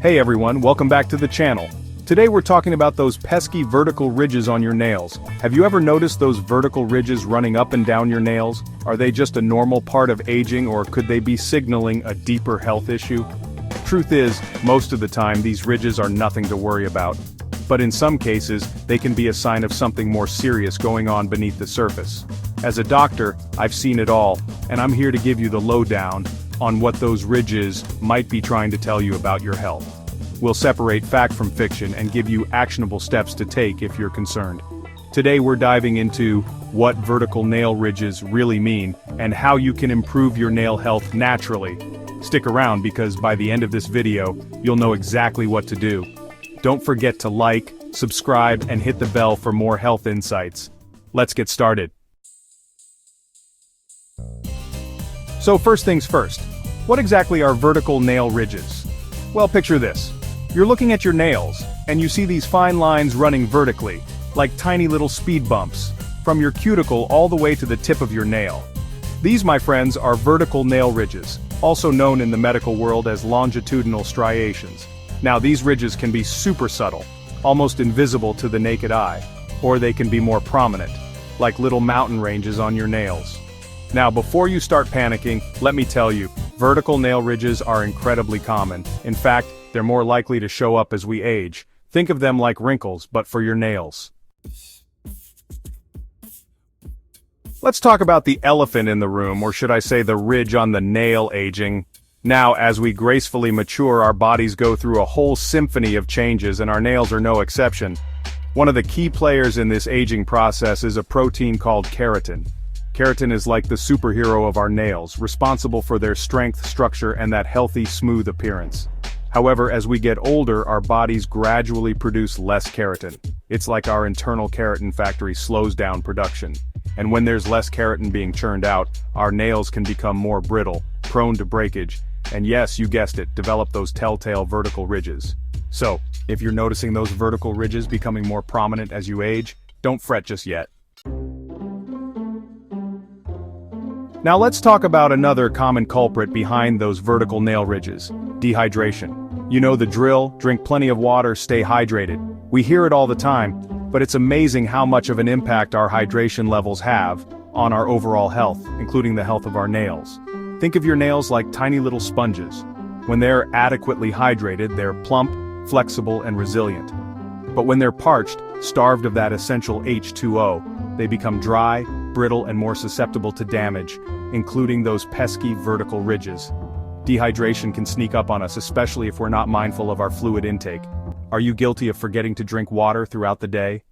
Hey everyone, welcome back to the channel. Today we're talking about those pesky vertical ridges on your nails. Have you ever noticed those vertical ridges running up and down your nails? Are they just a normal part of aging, or could they be signaling a deeper health issue? Truth is, most of the time these ridges are nothing to worry about. But in some cases, they can be a sign of something more serious going on beneath the surface. As a doctor, I've seen it all, and I'm here to give you the lowdown on what those ridges might be trying to tell you about your health. We'll separate fact from fiction and give you actionable steps to take if you're concerned. Today we're diving into what vertical nail ridges really mean and how you can improve your nail health naturally. Stick around because by the end of this video, you'll know exactly what to do. Don't forget to like, subscribe, and hit the bell for more health insights. Let's get started. So first things first, what exactly are vertical nail ridges? Well, picture this. You're looking at your nails, and you see these fine lines running vertically, like tiny little speed bumps, from your cuticle all the way to the tip of your nail. These, my friends, are vertical nail ridges, also known in the medical world as longitudinal striations. Now, these ridges can be super subtle, almost invisible to the naked eye, or they can be more prominent, like little mountain ranges on your nails. Now, before you start panicking, let me tell you, vertical nail ridges are incredibly common. In fact, they're more likely to show up as we age. Think of them like wrinkles, but for your nails. Let's talk about the elephant in the room, or should I say the ridge on the nail aging. Now, as we gracefully mature, our bodies go through a whole symphony of changes, and our nails are no exception. One of the key players in this aging process is a protein called keratin. Keratin is like the superhero of our nails, responsible for their strength, structure, and that healthy, smooth appearance. However, as we get older, our bodies gradually produce less keratin. It's like our internal keratin factory slows down production. And when there's less keratin being churned out, our nails can become more brittle, prone to breakage, and yes, you guessed it, develop those telltale vertical ridges. So, if you're noticing those vertical ridges becoming more prominent as you age, don't fret just yet. Now let's talk about another common culprit behind those vertical nail ridges: dehydration. You know the drill, drink plenty of water, stay hydrated. We hear it all the time, but it's amazing how much of an impact our hydration levels have on our overall health, including the health of our nails. Think of your nails like tiny little sponges. When they're adequately hydrated, they're plump, flexible, and resilient. But when they're parched, starved of that essential H2O, they become dry, brittle, and more susceptible to damage, including those pesky vertical ridges. Dehydration can sneak up on us, especially if we're not mindful of our fluid intake. Are you guilty of forgetting to drink water throughout the day?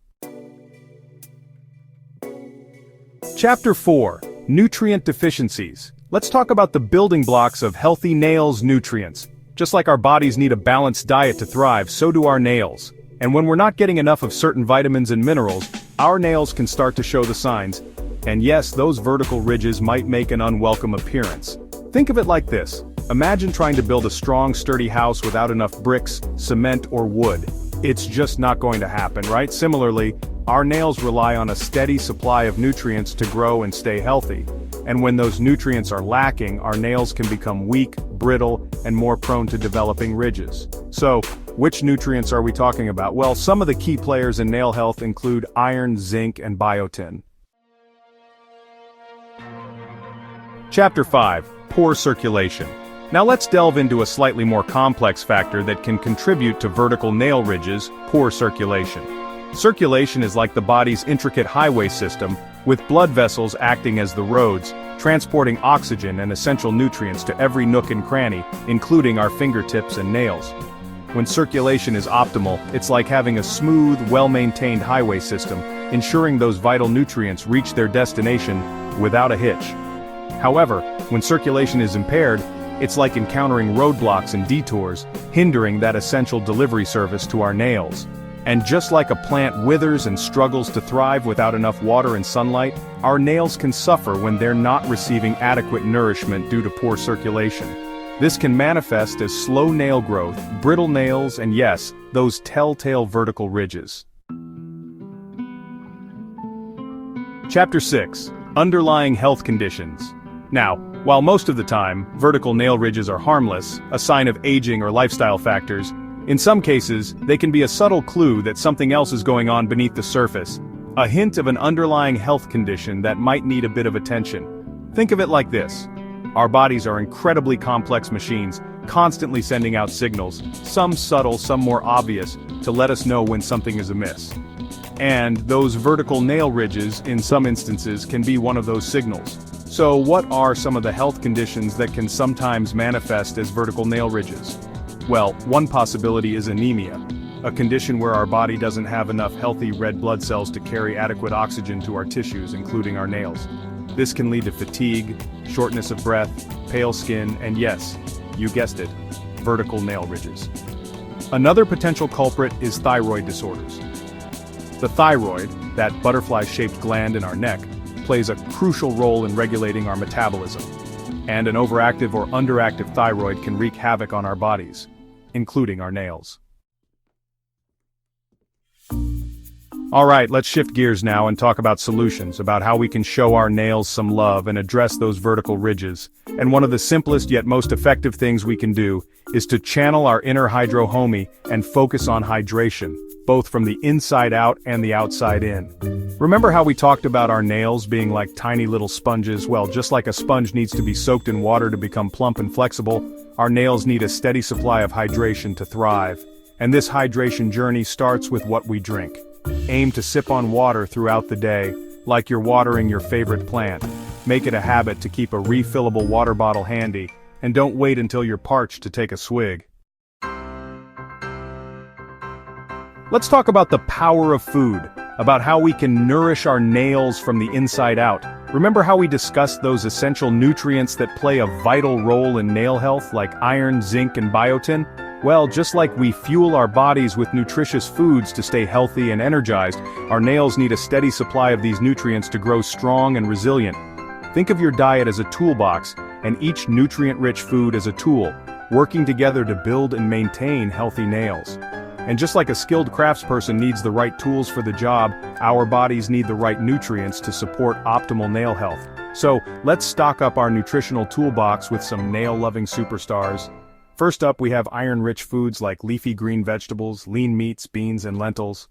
Chapter 4: Nutrient Deficiencies. Let's talk about the building blocks of healthy nails: nutrients. Just like our bodies need a balanced diet to thrive, so do our nails. And when we're not getting enough of certain vitamins and minerals, our nails can start to show the signs. And yes, those vertical ridges might make an unwelcome appearance. Think of it like this. Imagine trying to build a strong, sturdy house without enough bricks, cement, or wood. It's just not going to happen, right? Similarly, our nails rely on a steady supply of nutrients to grow and stay healthy. And when those nutrients are lacking, our nails can become weak, brittle, and more prone to developing ridges. So, which nutrients are we talking about? Well, some of the key players in nail health include iron, zinc, and biotin. Chapter 5: Poor circulation. Now let's delve into a slightly more complex factor that can contribute to vertical nail ridges: poor circulation. Circulation is like the body's intricate highway system, with blood vessels acting as the roads, transporting oxygen and essential nutrients to every nook and cranny, including our fingertips and nails. When circulation is optimal, it's like having a smooth, well-maintained highway system, ensuring those vital nutrients reach their destination without a hitch. However, when circulation is impaired, it's like encountering roadblocks and detours, hindering that essential delivery service to our nails. And just like a plant withers and struggles to thrive without enough water and sunlight, our nails can suffer when they're not receiving adequate nourishment due to poor circulation. This can manifest as slow nail growth, brittle nails, and yes, those telltale vertical ridges. Chapter 6: Underlying Health Conditions. Now, While most of the time, vertical nail ridges are harmless, a sign of aging or lifestyle factors, in some cases, they can be a subtle clue that something else is going on beneath the surface, a hint of an underlying health condition that might need a bit of attention. Think of it like this. Our bodies are incredibly complex machines, constantly sending out signals, some subtle, some more obvious, to let us know when something is amiss. And those vertical nail ridges, in some instances, can be one of those signals. So what are some of the health conditions that can sometimes manifest as vertical nail ridges? Well, one possibility is anemia, a condition where our body doesn't have enough healthy red blood cells to carry adequate oxygen to our tissues, including our nails. This can lead to fatigue, shortness of breath, pale skin, and yes, you guessed it, vertical nail ridges. Another potential culprit is thyroid disorders. The thyroid, that butterfly-shaped gland in our neck, plays a crucial role in regulating our metabolism. And an overactive or underactive thyroid can wreak havoc on our bodies, including our nails. Alright, let's shift gears now and talk about solutions, about how we can show our nails some love and address those vertical ridges. And one of the simplest yet most effective things we can do is to channel our inner hydro homie and focus on hydration, both from the inside out and the outside in. Remember how we talked about our nails being like tiny little sponges? Well, just like a sponge needs to be soaked in water to become plump and flexible, our nails need a steady supply of hydration to thrive. And this hydration journey starts with what we drink. Aim to sip on water throughout the day, like you're watering your favorite plant. Make it a habit to keep a refillable water bottle handy, and don't wait until you're parched to take a swig. Let's talk about the power of food, about how we can nourish our nails from the inside out. Remember how we discussed those essential nutrients that play a vital role in nail health, like iron, zinc, and biotin? Well, just like we fuel our bodies with nutritious foods to stay healthy and energized, our nails need a steady supply of these nutrients to grow strong and resilient. Think of your diet as a toolbox, and each nutrient-rich food as a tool, working together to build and maintain healthy nails. And just like a skilled craftsperson needs the right tools for the job, our bodies need the right nutrients to support optimal nail health. So, let's stock up our nutritional toolbox with some nail-loving superstars. First up, we have iron-rich foods like leafy green vegetables, lean meats, beans, and lentils.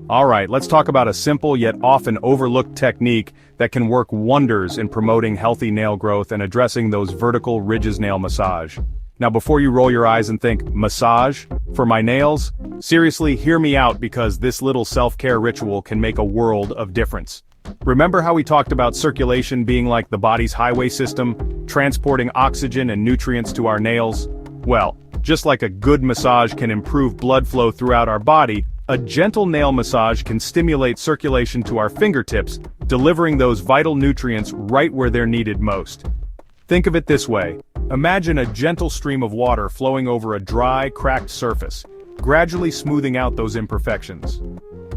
Alright, let's talk about a simple yet often overlooked technique that can work wonders in promoting healthy nail growth and addressing those vertical ridges. Nail massage. Now before you roll your eyes and think, massage? For my nails? Seriously, hear me out, because this little self-care ritual can make a world of difference. Remember how we talked about circulation being like the body's highway system, transporting oxygen and nutrients to our nails? Well, just like a good massage can improve blood flow throughout our body, a gentle nail massage can stimulate circulation to our fingertips, delivering those vital nutrients right where they're needed most. Think of it this way. Imagine a gentle stream of water flowing over a dry, cracked surface, gradually smoothing out those imperfections.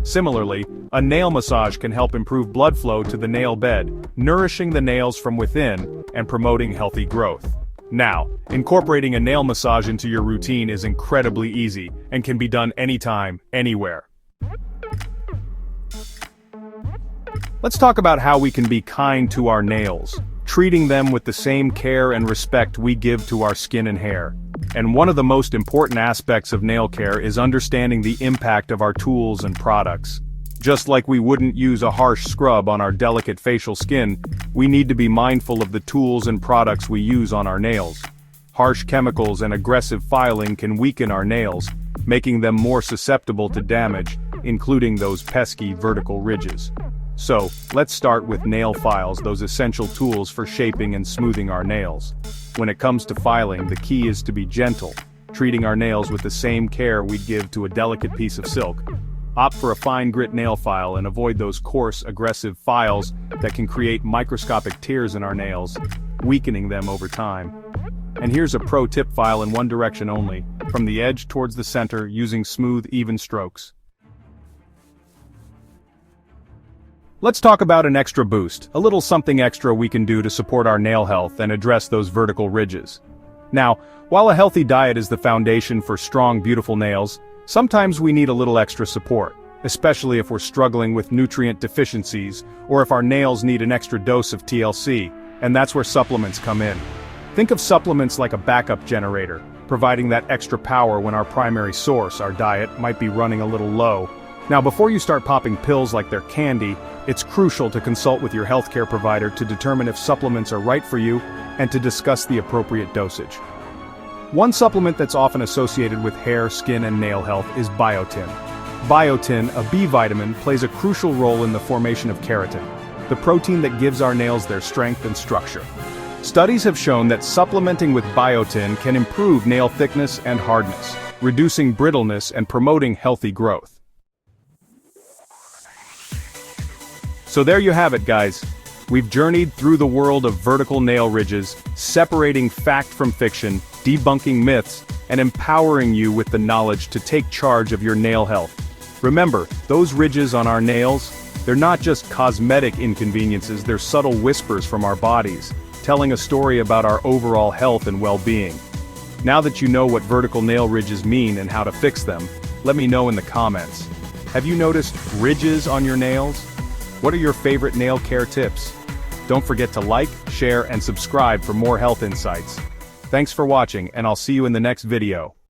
Similarly, a nail massage can help improve blood flow to the nail bed, nourishing the nails from within and promoting healthy growth. Now, incorporating a nail massage into your routine is incredibly easy and can be done anytime, anywhere. Let's talk about how we can be kind to our nails, treating them with the same care and respect we give to our skin and hair. And one of the most important aspects of nail care is understanding the impact of our tools and products. Just like we wouldn't use a harsh scrub on our delicate facial skin, we need to be mindful of the tools and products we use on our nails. Harsh chemicals and aggressive filing can weaken our nails, making them more susceptible to damage, including those pesky vertical ridges. So, let's start with nail files, those essential tools for shaping and smoothing our nails. When it comes to filing, the key is to be gentle, treating our nails with the same care we'd give to a delicate piece of silk. Opt for a fine grit nail file and avoid those coarse, aggressive files that can create microscopic tears in our nails, weakening them over time. And here's a pro tip: file in one direction only, from the edge towards the center, using smooth, even strokes. Let's talk about an extra boost, a little something extra we can do to support our nail health and address those vertical ridges. Now, while a healthy diet is the foundation for strong, beautiful nails, sometimes we need a little extra support. especially if we're struggling with nutrient deficiencies, or if our nails need an extra dose of TLC, and that's where supplements come in. Think of supplements like a backup generator, providing that extra power when our primary source, our diet, might be running a little low. Now, before you start popping pills like they're candy, it's crucial to consult with your healthcare provider to determine if supplements are right for you and to discuss the appropriate dosage. One supplement that's often associated with hair, skin, and nail health is biotin. Biotin, a B vitamin, plays a crucial role in the formation of keratin, the protein that gives our nails their strength and structure. Studies have shown that supplementing with biotin can improve nail thickness and hardness, reducing brittleness and promoting healthy growth. So there you have it, guys. We've journeyed through the world of vertical nail ridges, separating fact from fiction, debunking myths, and empowering you with the knowledge to take charge of your nail health. Remember, those ridges on our nails, they're not just cosmetic inconveniences, they're subtle whispers from our bodies, telling a story about our overall health and well-being. Now that you know what vertical nail ridges mean and how to fix them, let me know in the comments. Have you noticed ridges on your nails? What are your favorite nail care tips? Don't forget to like, share, and subscribe for more health insights. Thanks for watching, and I'll see you in the next video.